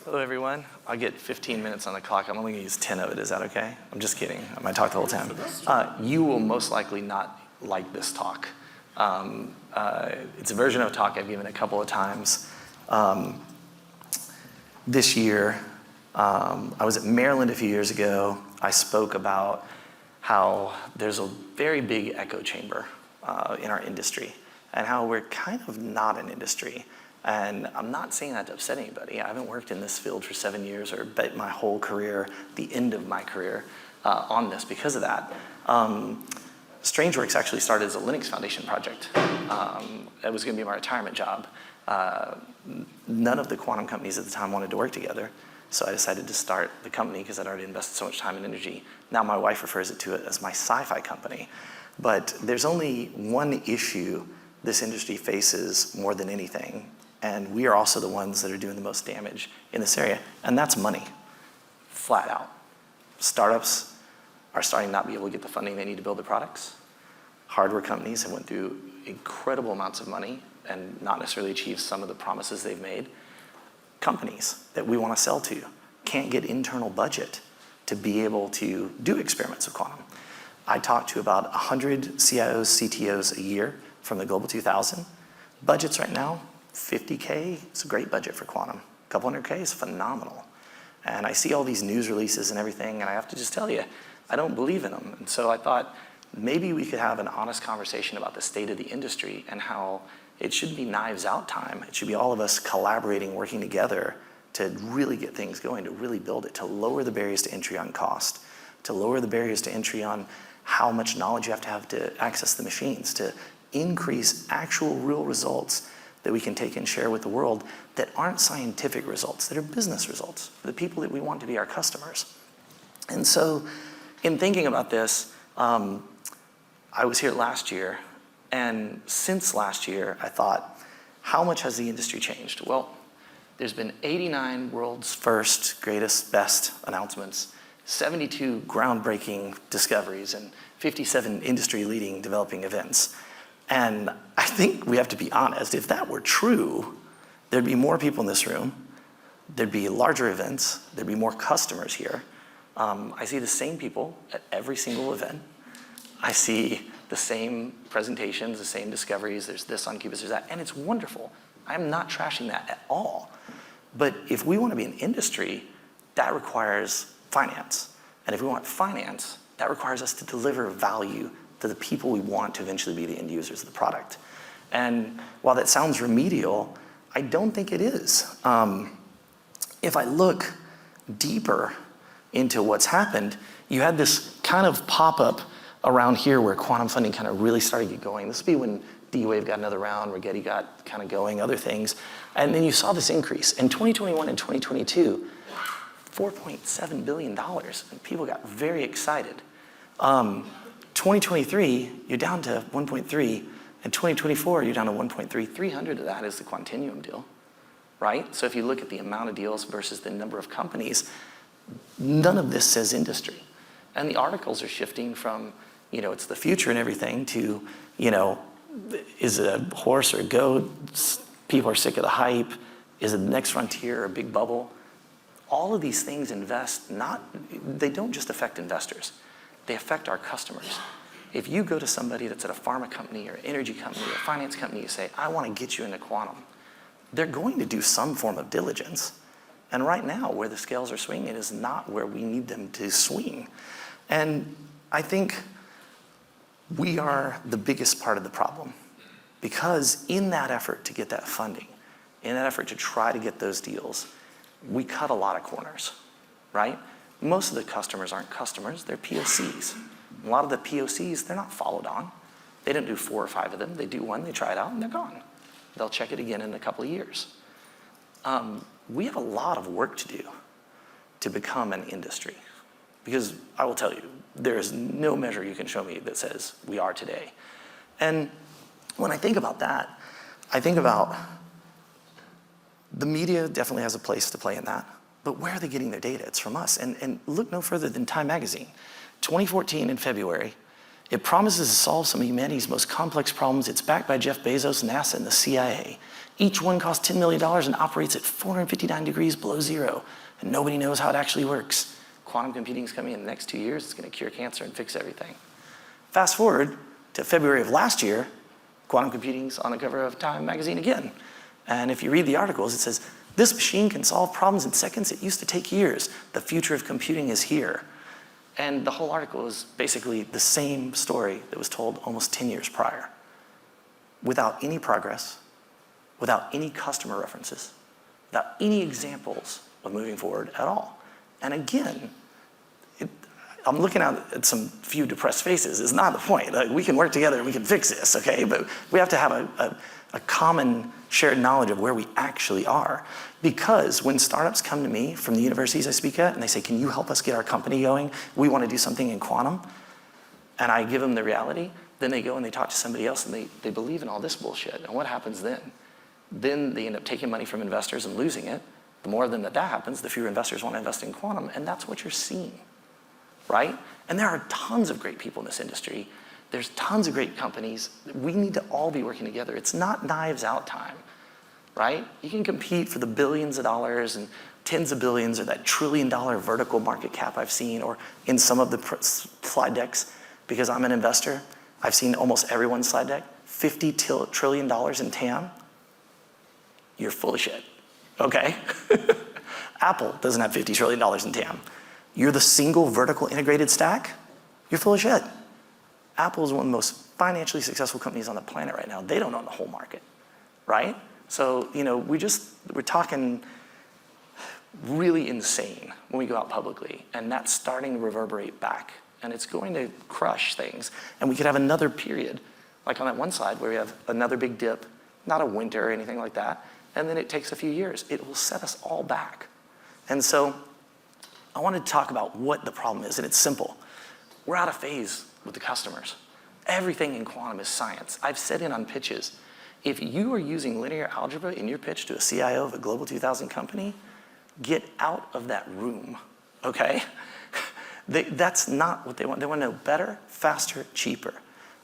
Hello, everyone. I'll get 15 minutes on the clock. I'm only going to use 10 of it. Is that okay? I'm just kidding. I might talk the whole time. You will most likely not like this talk. It's a version of a talk I've given a couple of times. This year, I was at Maryland a few years ago. I spoke about how there's a very big echo chamber in our industry and how we're kind of not an industry. And I'm not saying that to upset anybody. I haven't worked in this field for 7 years or bet my whole career, the end of my career, on this because of that. Strangeworks actually started as a Linux Foundation project. It was going to be my retirement job. None of the quantum companies at the time wanted to work together, so I decided to start the company because I'd already invested so much time and energy. Now my wife refers to it as my sci-fi company. But there's only one issue this industry faces more than anything, and we are also the ones that are doing the most damage in this area, and that's money, flat out. Startups are starting to not be able to get the funding they need to build their products. Hardware companies have went through incredible amounts of money and not necessarily achieved some of the promises they've made. Companies that we want to sell to can't get internal budget to be able to do experiments with quantum. I talk to about 100 CIOs, CTOs a year from the Global 2000. Budgets right now, 50K, it's a great budget for quantum. A couple hundred K is phenomenal. And I see all these news releases and everything, and I have to just tell you, I don't believe in them. And so I thought maybe we could have an honest conversation about the state of the industry and how it shouldn't be knives out time. It should be all of us collaborating, working together to really get things going, to really build it, to lower the barriers to entry on cost, to lower the barriers to entry on how much knowledge you have to access the machines, to increase actual real results that we can take and share with the world that aren't scientific results, that are business results for the people that we want to be our customers. And so in thinking about this, I was here last year, and since last year, I thought, how much has the industry changed? Well, there's been 89 world's first, greatest, best announcements, 72 groundbreaking discoveries, and 57 industry-leading developing events. And I think we have to be honest, if that were true, there'd be more people in this room, there'd be larger events, there'd be more customers here. I see the same people at every single event. I see the same presentations, the same discoveries, there's this on Qubits, there's that, and it's wonderful. I'm not trashing that at all. But if we want to be an industry, that requires finance. And if we want finance, that requires us to deliver value to the people we want to eventually be the end users of the product. And while that sounds remedial, I don't think it is. If I look deeper into what's happened, you had this kind of pop-up around here where quantum funding kind of really started to get going. This would be when D-Wave got another round, Rigetti got kind of going, other things. And then you saw this increase. In 2021 and 2022, $4.7 billion, and people got very excited. 2023, you're down to 1.3, and 2024, you're down to 1.3. 300 of that is the Quantinuum deal, right? So if you look at the amount of deals versus the number of companies, none of this says industry. And the articles are shifting from, it's the future and everything to, is it a horse or a goat? People are sick of the hype. Is it the next frontier or a big bubble? All of these things they don't just affect investors. They affect our customers. If you go to somebody that's at a pharma company or energy company or a finance company, you say, I want to get you into quantum, they're going to do some form of diligence. And right now, where the scales are swinging is not where we need them to swing. And I think we are the biggest part of the problem, because in that effort to get that funding, in that effort to try to get those deals, we cut a lot of corners, right? Most of the customers aren't customers, they're POCs. A lot of the POCs, they're not followed on. They don't do 4 or 5 of them. They do one, they try it out, and they're gone. They'll check it again in a couple of years. We have a lot of work to do to become an industry. Because I will tell you, there is no measure you can show me that says we are today. And when I think about that, I think about the media definitely has a place to play in that. But where are they getting their data? It's from us. And look no further than Time Magazine. 2014 in February, It promises to solve some of humanity's most complex problems. It's backed by Jeff Bezos, NASA, and the CIA. Each one costs $10 million and operates at 459 degrees below zero, and nobody knows how it actually works. Quantum computing is coming in the next 2 years. It's going to cure cancer and fix everything. Fast forward to February of last year, quantum computing's on the cover of Time magazine again. And if you read the articles, it says, this machine can solve problems in seconds it used to take years. The future of computing is here. And the whole article is basically the same story that was told almost 10 years prior, without any progress, without any customer references, without any examples of moving forward at all. And again, I'm looking at some few depressed faces. It's not the point. Like, we can work together and we can fix this, okay? But we have to have a common shared knowledge of where we actually are. Because when startups come to me from the universities I speak at and they say, can you help us get our company going? We want to do something in quantum. And I give them the reality. Then they go and they talk to somebody else and they believe in all this bullshit. And what happens then? Then they end up taking money from investors and losing it. The more than that happens, the fewer investors want to invest in quantum. And that's what you're seeing, right? And there are tons of great people in this industry. There's tons of great companies. We need to all be working together. It's not Knives Out time, right? You can compete for the billions of dollars and tens of billions or that $1 trillion vertical market cap I've seen, or in some of the slide decks, because I'm an investor. I've seen almost everyone's slide deck, $50 trillion in TAM. You're full of shit, okay? Apple doesn't have $50 trillion in TAM. You're the single vertical integrated stack, you're full of shit. Apple is one of the most financially successful companies on the planet right now. They don't own the whole market, right? So, you know, we're talking really insane when we go out publicly, and that's starting to reverberate back, and it's going to crush things. And we could have another period, like on that one side where we have another big dip, not a winter or anything like that, and then it takes a few years. It will set us all back. And so I wanted to talk about what the problem is, and it's simple. We're out of phase with the customers. Everything in quantum is science. I've said in on pitches, if you are using linear algebra in your pitch to a CIO of a Global 2000 company, get out of that room, okay? That's not what they want. They want to know better, faster, cheaper.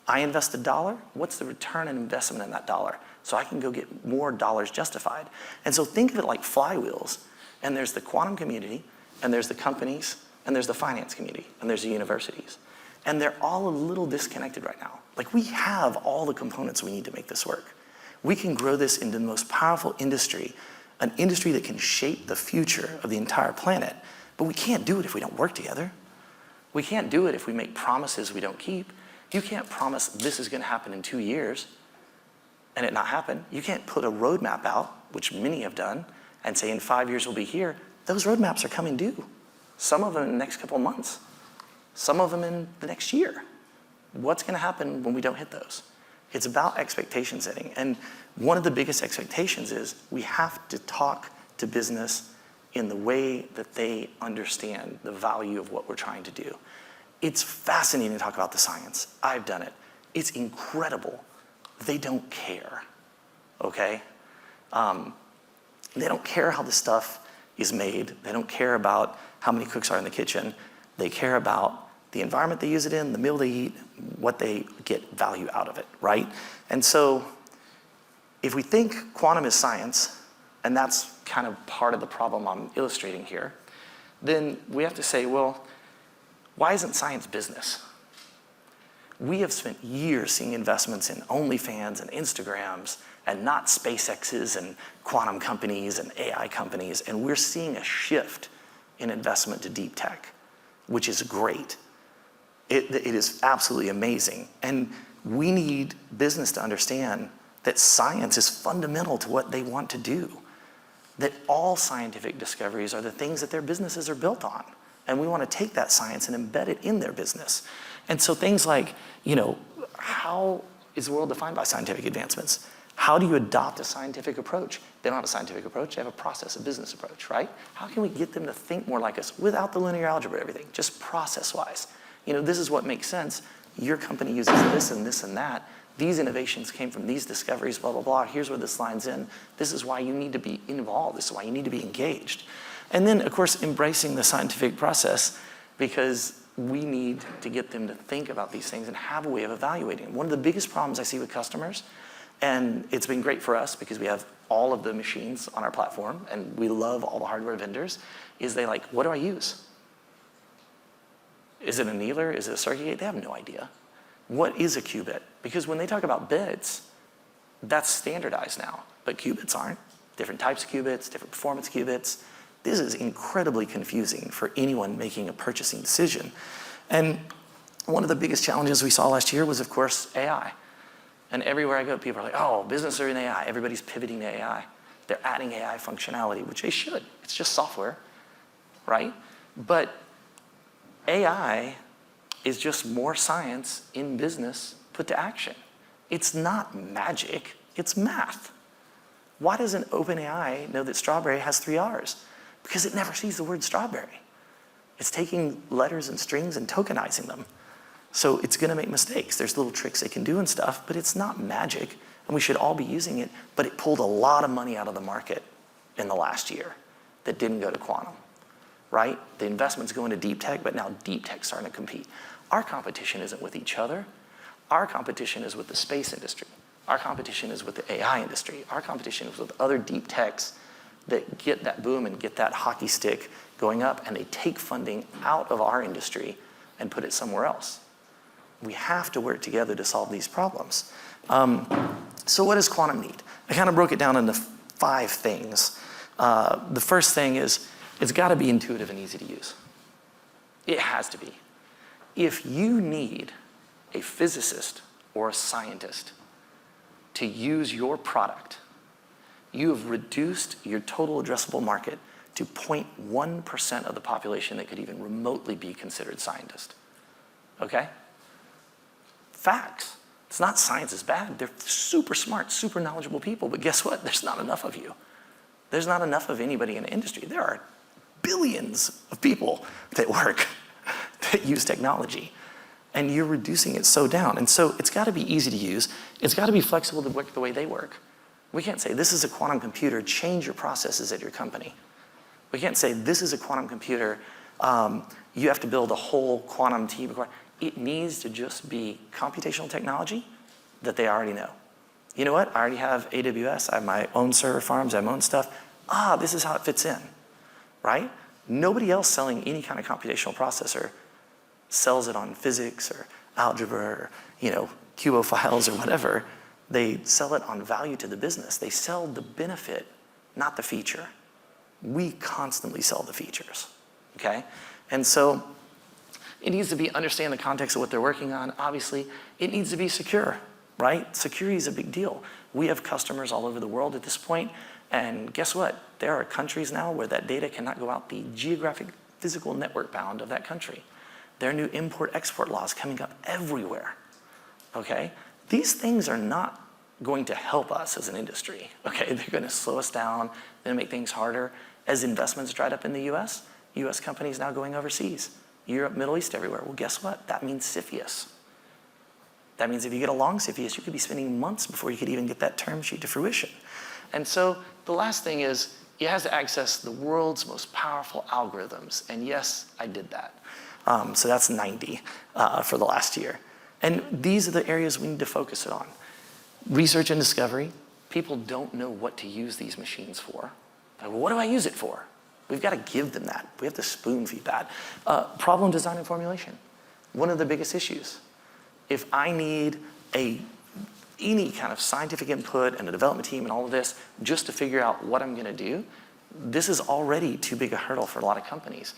I invest $1, what's the return on investment in that dollar? So I can go get more dollars justified. And so think of it like flywheels. And there's the quantum community, and there's the companies, and there's the finance community, and there's the universities. And they're all a little disconnected right now. Like, we have all the components we need to make this work. We can grow this into the most powerful industry, an industry that can shape the future of the entire planet. But we can't do it if we don't work together. We can't do it if we make promises we don't keep. You can't promise this is going to happen in 2 years and it not happen. You can't put a roadmap out, which many have done, and say in 5 years we'll be here. Those roadmaps are coming due. Some of them in the next couple of months. Some of them in the next year. What's going to happen when we don't hit those? It's about expectation setting. And one of the biggest expectations is we have to talk to business in the way that they understand the value of what we're trying to do. It's fascinating to talk about the science. I've done it. It's incredible. They don't care, okay? They don't care how the stuff is made. They don't care about how many cooks are in the kitchen. They care about the environment they use it in, the meal they eat, what they get value out of it, right? And so if we think quantum is science, and that's kind of part of the problem I'm illustrating here, then we have to say, well, why isn't science business? We have spent years seeing investments in OnlyFans and Instagrams and not SpaceX's and quantum companies and AI companies, and we're seeing a shift in investment to deep tech, which is great. It is absolutely amazing. And we need business to understand that science is fundamental to what they want to do, that all scientific discoveries are the things that their businesses are built on. And we want to take that science and embed it in their business. And so things like, you know, how is the world defined by scientific advancements? How do you adopt a scientific approach? They don't have a scientific approach, they have a process, a business approach, right? How can we get them to think more like us without the linear algebra, everything, just process-wise? You know, this is what makes sense. Your company uses this and this and that. These innovations came from these discoveries, blah, blah, blah. Here's where this lines in. This is why you need to be involved. This is why you need to be engaged. And then, of course, embracing the scientific process, because we need to get them to think about these things and have a way of evaluating them. One of the biggest problems I see with customers, and it's been great for us because we have all of the machines on our platform and we love all the hardware vendors, is they like, what do I use? Is it an annealer? Is it a circuit gate? They have no idea. What is a qubit? Because when they talk about bits, that's standardized now, but qubits aren't. Different types of qubits, different performance qubits. This is incredibly confusing for anyone making a purchasing decision. And one of the biggest challenges we saw last year was, of course, AI. And everywhere I go, people are like, oh, business are in AI. Everybody's pivoting to AI. They're adding AI functionality, which they should. It's just software, right? But AI is just more science in business put to action. It's not magic, it's math. Why doesn't OpenAI know that strawberry has 3 R's? Because it never sees the word strawberry. It's taking letters and strings and tokenizing them. So it's gonna make mistakes. There's little tricks they can do and stuff, but it's not magic, and we should all be using it, but it pulled a lot of money out of the market in the last year that didn't go to quantum, right? The investment's going to deep tech, but now deep tech's starting to compete. Our competition isn't with each other. Our competition is with the space industry. Our competition is with the AI industry. Our competition is with other deep techs that get that boom and get that hockey stick going up, and they take funding out of our industry and put it somewhere else. We have to work together to solve these problems. So what does quantum need? I kind of broke it down into 5 things. The first thing is, it's gotta be intuitive and easy to use. It has to be. If you need a physicist or a scientist to use your product, you have reduced your total addressable market to 0.1% of the population that could even remotely be considered scientist, okay? Facts. It's not science is bad. They're super smart, super knowledgeable people, but guess what? There's not enough of you. There's not enough of anybody in the industry. There are billions of people that work, that use technology, and you're reducing it so down. And so it's gotta be easy to use. It's gotta be flexible to work the way they work. We can't say, this is a quantum computer, change your processes at your company. We can't say, this is a quantum computer, you have to build a whole quantum team. It needs to just be computational technology that they already know. You know what? I already have AWS, I have my own server farms, I have my own stuff. This is how it fits in, right? Nobody else selling any kind of computational processor sells it on physics or algebra or, QO files or whatever. They sell it on value to the business. They sell the benefit, not the feature. We constantly sell the features, okay? And so it needs to be understand the context of what they're working on. Obviously, it needs to be secure, right? Security is a big deal. We have customers all over the world at this point, and guess what? There are countries now where that data cannot go out the geographic physical network bound of that country. There are new import-export laws coming up everywhere, okay? These things are not going to help us as an industry, okay? They're gonna slow us down, they're gonna make things harder. As investments dried up in the US companies now going overseas. Europe, Middle East, everywhere. Well, guess what? That means CFIUS. That means if you get a long CFIUS, you could be spending months before you could even get that term sheet to fruition. And so the last thing is, it has to access the world's most powerful algorithms. And yes, I did that. So that's 90 for the last year. And these are the areas we need to focus it on. Research and discovery. People don't know what to use these machines for. Like, well, what do I use it for? We've got to give them that. We have to spoon feed that. Problem design and formulation. One of the biggest issues. If I need any kind of scientific input and a development team and all of this just to figure out what I'm gonna do, this is already too big a hurdle for a lot of companies.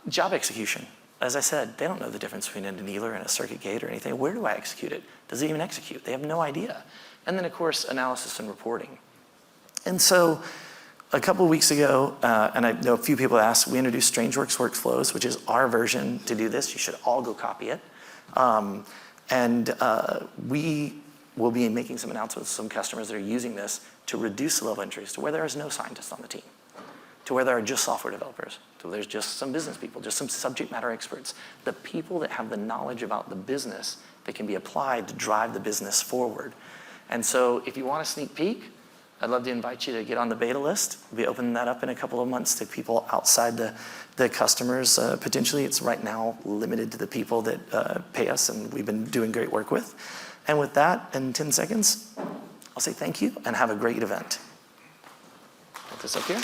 Job execution. As I said, they don't know the difference between an annealer and a circuit gate or anything. Where do I execute it? Does it even execute? They have no idea. And then of course, analysis and reporting. And so a couple of weeks ago, and I know a few people asked, we introduced Strangeworks workflows, which is our version to do this. You should all go copy it. We will be making some announcements with some customers that are using this to reduce the level of entries to where there is no scientist on the team, to where there are just software developers, to where there's just some business people, just some subject matter experts, the people that have the knowledge about the business that can be applied to drive the business forward. And so if you want a sneak peek, I'd love to invite you to get on the beta list. We'll be opening that up in a couple of months to people outside the customers. Potentially, it's right now limited to the people that pay us and we've been doing great work with. And with that, in 10 seconds, I'll say thank you and have a great event. Put this up here.